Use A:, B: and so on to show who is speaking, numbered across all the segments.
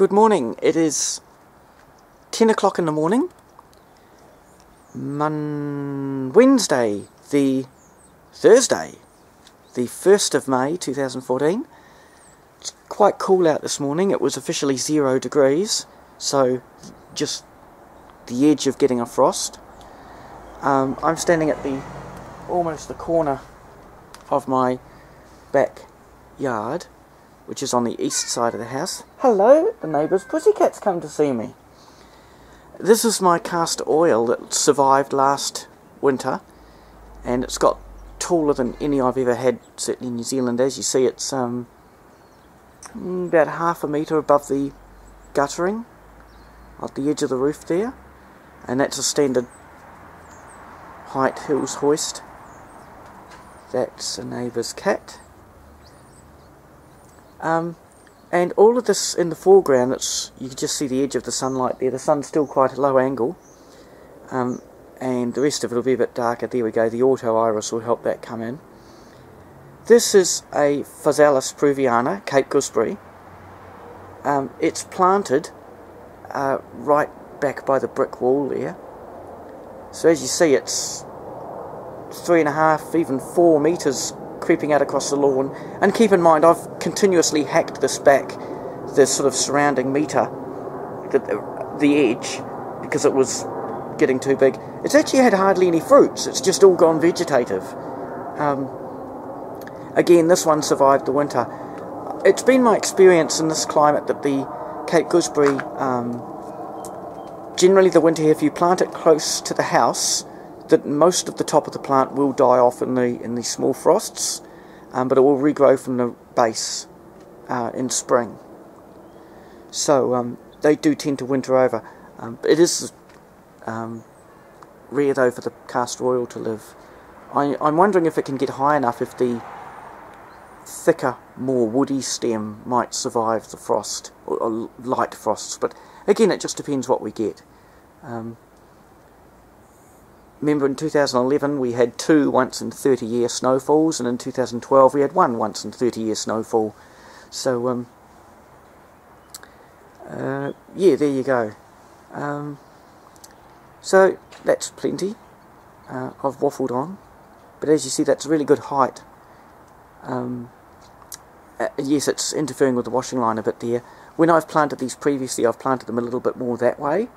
A: Good morning. It is 10 o'clock in the morning, Wednesday, the 1st of May 2014. It's quite cool out this morning. It was officially 0 degrees, so just the edge of getting a frost. I'm standing at almost the corner of my backyard, which is on the east side of the house. Hello, the neighbour's pussycat's come to see me. This is my castor oil that survived last winter, and it's got taller than any I've ever had, certainly in New Zealand. As you see, it's about half a metre above the guttering, at the edge of the roof there, and that's a standard height hills hoist. That's a neighbour's cat. And all of this in the foreground, you can just see the edge of the sunlight there. The sun's still quite a low angle, and the rest of it will be a bit darker. There we go, the auto iris will help that come in. This is a Physalis peruvianan, Cape Gooseberry. It's planted right back by the brick wall there. So as you see, it's 3.5, even 4 metres creeping out across the lawn. And keep in mind, I've continuously hacked this back, the sort of surrounding metre, the edge, because it was getting too big. It's actually had hardly any fruits. It's just all gone vegetative. Again, this one survived the winter. It's been my experience in this climate that the Cape Gooseberry, generally the winter here, if you plant it close to the house, that most of the top of the plant will die off in the small frosts, but it will regrow from the base in spring. So they do tend to winter over. It is rare though for the castor oil to live. I'm wondering if it can get high enough, if the thicker, more woody stem might survive the frost, or light frosts, but again it just depends what we get. Remember, in 2011 we had 2 once in 30-year snowfalls, and in 2012 we had 1 once in 30-year snowfall. So, yeah, there you go. So, that's plenty. I've waffled on. But as you see, that's a really good height. Yes, it's interfering with the washing line a bit there. When I've planted these previously, I've planted them a little bit more that way.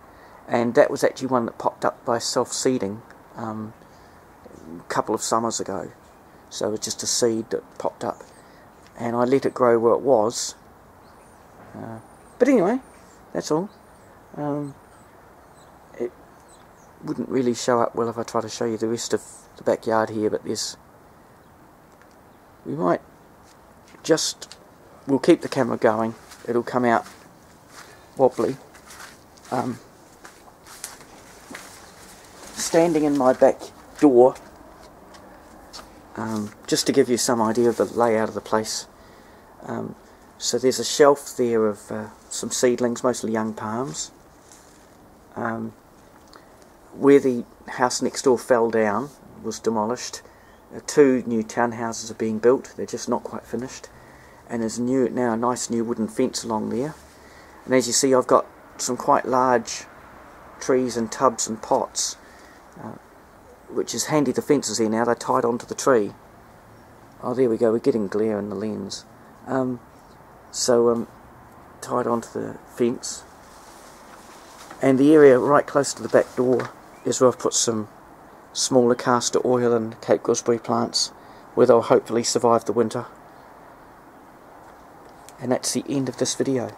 A: And that was actually one that popped up by self-seeding a couple of summers ago. So it was just a seed that popped up, and I let it grow where it was. But anyway, that's all. It wouldn't really show up well if I try to show you the rest of the backyard here, but we'll keep the camera going. It'll come out wobbly. Standing in my back door, just to give you some idea of the layout of the place. So there's a shelf there of some seedlings, mostly young palms. Where the house next door fell down, was demolished, 2 new townhouses are being built. They're just not quite finished, and there's now a nice new wooden fence along there. And as you see, I've got some quite large trees in tubs and pots, which is handy. The fences here now, they're tied onto the tree. Oh, there we go, we're getting glare in the lens. Tied onto the fence. And the area right close to the back door is where I've put some smaller castor oil and Cape Gooseberry plants, where they'll hopefully survive the winter. And that's the end of this video.